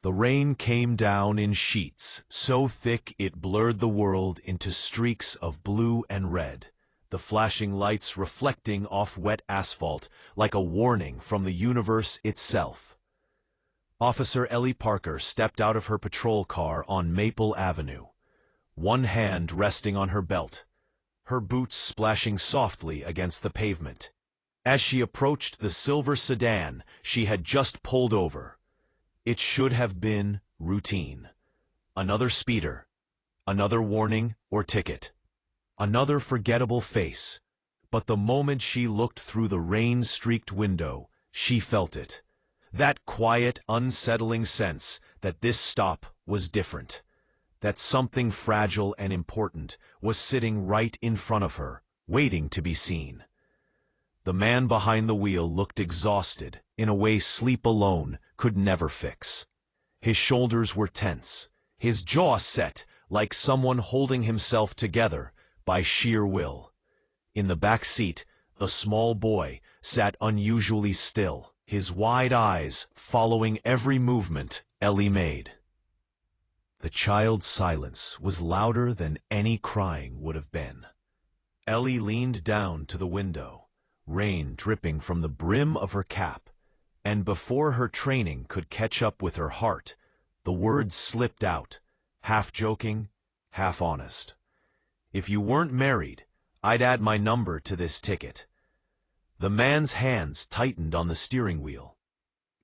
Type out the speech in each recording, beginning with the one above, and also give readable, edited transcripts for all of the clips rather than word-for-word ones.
The rain came down in sheets, so thick it blurred the world into streaks of blue and red, the flashing lights reflecting off wet asphalt like a warning from the universe itself. Officer Ellie Parker stepped out of her patrol car on Maple Avenue, one hand resting on her belt, her boots splashing softly against the pavement. As she approached the silver sedan she had just pulled over, it should have been routine. Another speeder, another warning or ticket, another forgettable face. But the moment she looked through the rain-streaked window, she felt it. That quiet, unsettling sense that this stop was different. That something fragile and important was sitting right in front of her, waiting to be seen. The man behind the wheel looked exhausted in a way sleep alone could never fix. His shoulders were tense, his jaw set like someone holding himself together by sheer will. In the back seat, the small boy sat unusually still, his wide eyes following every movement Ellie made. The child's silence was louder than any crying would have been. Ellie leaned down to the window, rain dripping from the brim of her cap, and before her training could catch up with her heart, the words slipped out, half joking, half honest. "If you weren't married, I'd add my number to this ticket." The man's hands tightened on the steering wheel.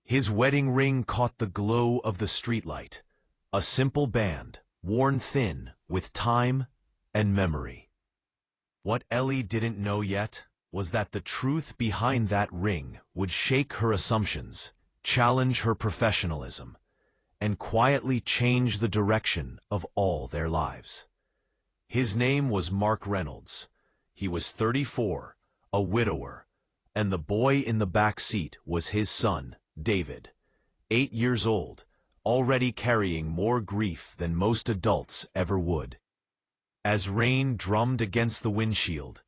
His wedding ring caught the glow of the streetlight, a simple band, worn thin with time and memory. What Ellie didn't know yet was that the truth behind that ring would shake her assumptions, challenge her professionalism, and quietly change the direction of all their lives. His name was Mark Reynolds. He was 34, a widower, and the boy in the back seat was his son, David, 8 years old, already carrying more grief than most adults ever would. As rain drummed against the windshield,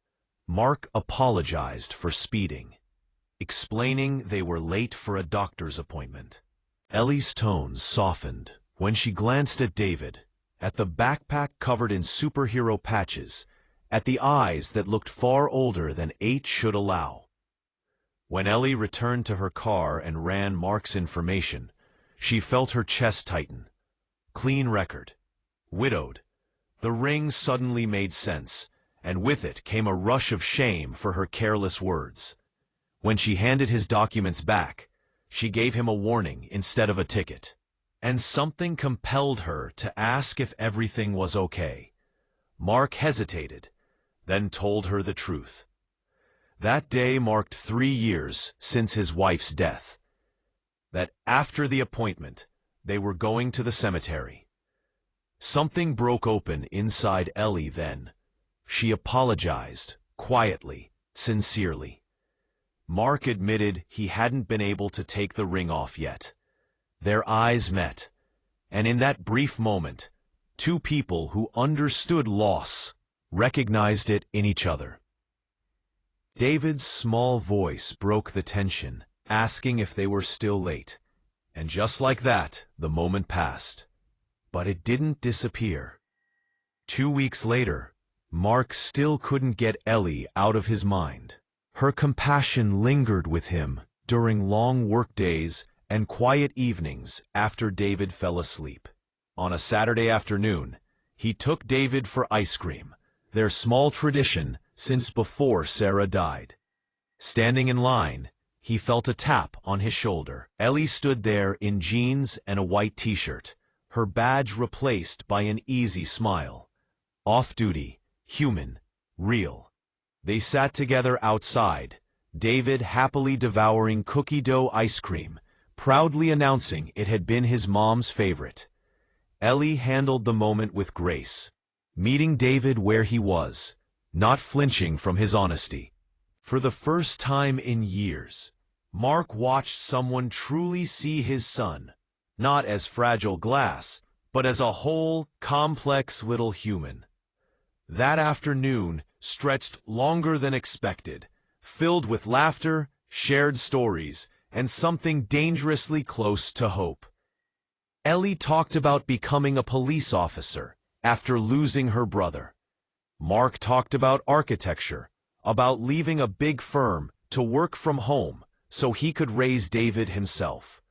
Mark apologized for speeding, explaining they were late for a doctor's appointment. Ellie's tones softened when she glanced at David, at the backpack covered in superhero patches, at the eyes that looked far older than 8 should allow. When Ellie returned to her car and ran Mark's information, she felt her chest tighten. Clean record. Widowed. The ring suddenly made sense, and with it came a rush of shame for her careless words. When she handed his documents back, she gave him a warning instead of a ticket. And something compelled her to ask if everything was okay. Mark hesitated, then told her the truth. That day marked 3 years since his wife's death. That after the appointment, they were going to the cemetery. Something broke open inside Ellie then. She apologized, quietly, sincerely. Mark admitted he hadn't been able to take the ring off yet. Their eyes met, and in that brief moment, 2 people who understood loss recognized it in each other. David's small voice broke the tension, asking if they were still late. And just like that, the moment passed. But it didn't disappear. 2 weeks later, Mark still couldn't get Ellie out of his mind. Her compassion lingered with him during long workdays and quiet evenings after David fell asleep. On a Saturday afternoon, he took David for ice cream, their small tradition since before Sarah died. Standing in line, he felt a tap on his shoulder. Ellie stood there in jeans and a white t-shirt, her badge replaced by an easy smile. Off-duty, human, real. They sat together outside, David happily devouring cookie dough ice cream, proudly announcing it had been his mom's favorite. Ellie handled the moment with grace, meeting David where he was, not flinching from his honesty. For the first time in years, Mark watched someone truly see his son, not as fragile glass, but as a whole, complex little human. That afternoon stretched longer than expected, filled with laughter, shared stories, and something dangerously close to hope. Ellie talked about becoming a police officer after losing her brother. Mark talked about architecture, about leaving a big firm to work from home so he could raise David himself.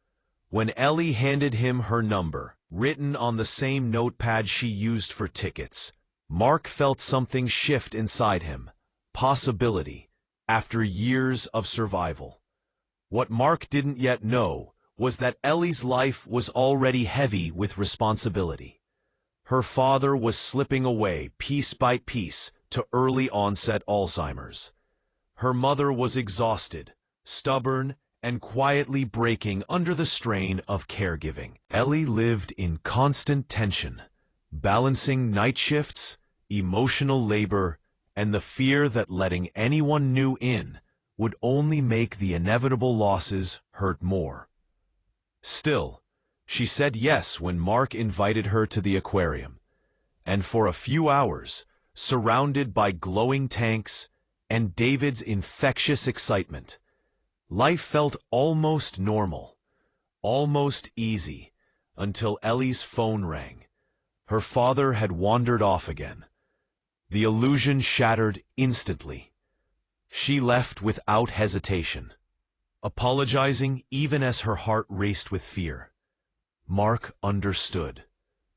When Ellie handed him her number, written on the same notepad she used for tickets, Mark felt something shift inside him. Possibility, after years of survival. What Mark didn't yet know was that Ellie's life was already heavy with responsibility. Her father was slipping away piece by piece to early onset Alzheimer's. Her mother was exhausted, stubborn, and quietly breaking under the strain of caregiving. Ellie lived in constant tension, balancing night shifts, emotional labor, and the fear that letting anyone new in would only make the inevitable losses hurt more. Still, she said yes when Mark invited her to the aquarium, and for a few hours, surrounded by glowing tanks and David's infectious excitement, life felt almost normal, almost easy, until Ellie's phone rang. Her father had wandered off again. The illusion shattered instantly. She left without hesitation, apologizing even as her heart raced with fear. Mark understood,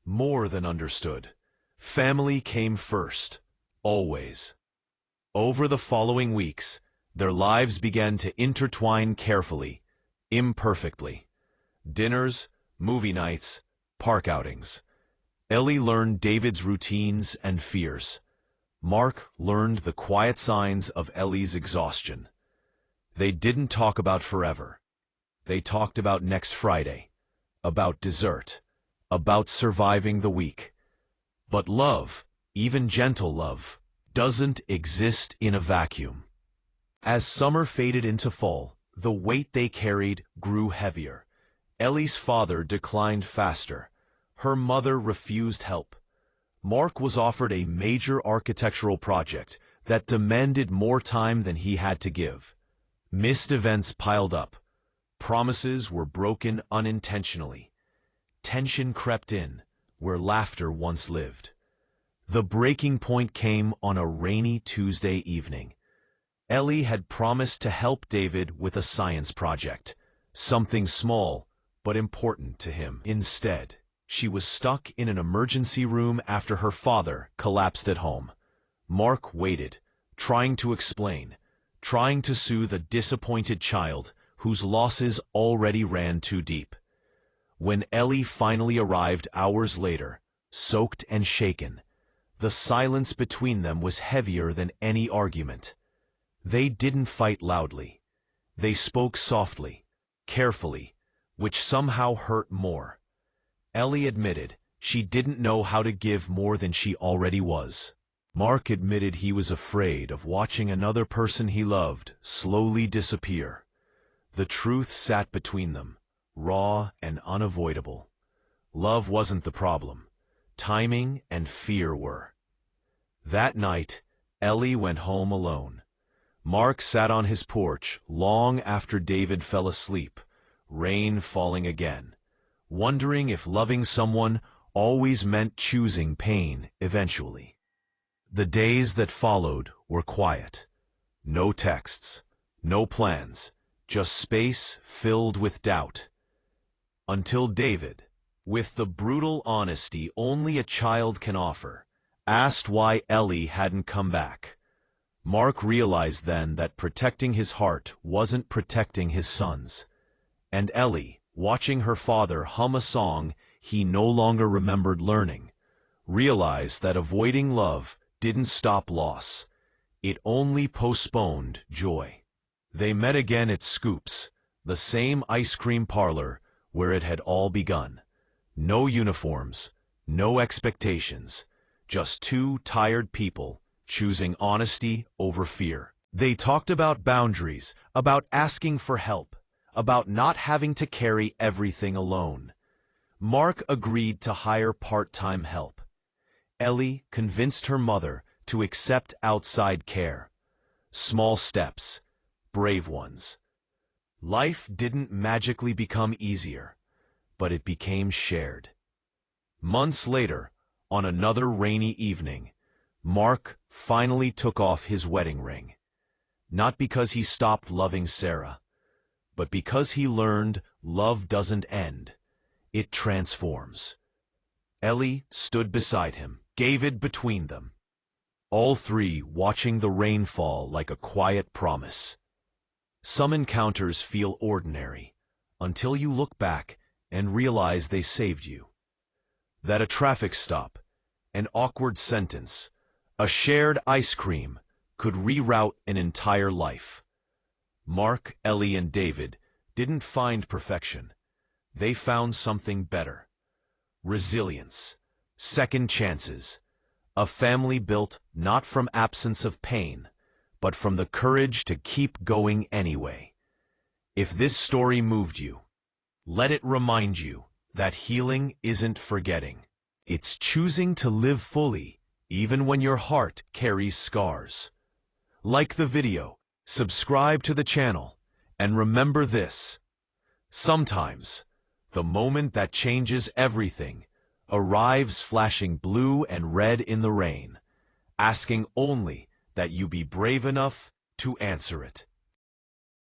more than understood. Family came first, always. Over the following weeks, their lives began to intertwine carefully, imperfectly. Dinners, movie nights, park outings. Ellie learned David's routines and fears. Mark learned the quiet signs of Ellie's exhaustion. They didn't talk about forever. They talked about next Friday, about dessert, about surviving the week. But love, even gentle love, doesn't exist in a vacuum. As summer faded into fall, the weight they carried grew heavier. Ellie's father declined faster. Her mother refused help. Mark was offered a major architectural project that demanded more time than he had to give. Missed events piled up. Promises were broken unintentionally. Tension crept in, where laughter once lived. The breaking point came on a rainy Tuesday evening. Ellie had promised to help David with a science project, something small but important to him. Instead, she was stuck in an emergency room after her father collapsed at home. Mark waited, trying to explain, trying to soothe a disappointed child whose losses already ran too deep. When Ellie finally arrived hours later, soaked and shaken, the silence between them was heavier than any argument. They didn't fight loudly. They spoke softly, carefully, which somehow hurt more. Ellie admitted she didn't know how to give more than she already was. Mark admitted he was afraid of watching another person he loved slowly disappear. The truth sat between them, raw and unavoidable. Love wasn't the problem. Timing and fear were. That night, Ellie went home alone. Mark sat on his porch long after David fell asleep, rain falling again, wondering if loving someone always meant choosing pain eventually. The days that followed were quiet. No texts, no plans, just space filled with doubt. Until David, with the brutal honesty only a child can offer, asked why Ellie hadn't come back. Mark realized then that protecting his heart wasn't protecting his son's. And Ellie, watching her father hum a song he no longer remembered learning, realized that avoiding love didn't stop loss. It only postponed joy. They met again at Scoops, the same ice cream parlor where it had all begun. No uniforms, no expectations, just two tired people choosing honesty over fear. They talked about boundaries, about asking for help, about not having to carry everything alone. Mark agreed to hire part-time help. Ellie convinced her mother to accept outside care. Small steps, brave ones. Life didn't magically become easier, but it became shared. Months later, on another rainy evening, Mark finally took off his wedding ring. Not because he stopped loving Sarah, but because he learned love doesn't end, it transforms. Ellie stood beside him, David between them, all three watching the rain fall like a quiet promise. Some encounters feel ordinary, until you look back and realize they saved you. That a traffic stop, an awkward sentence, a shared ice cream could reroute an entire life. Mark, Ellie, and David didn't find perfection. They found something better. Resilience, second chances, a family built not from absence of pain, but from the courage to keep going anyway. If this story moved you, let it remind you that healing isn't forgetting. It's choosing to live fully, even when your heart carries scars. Like the video, subscribe to the channel, and remember this: sometimes, the moment that changes everything arrives flashing blue and red in the rain, asking only that you be brave enough to answer it.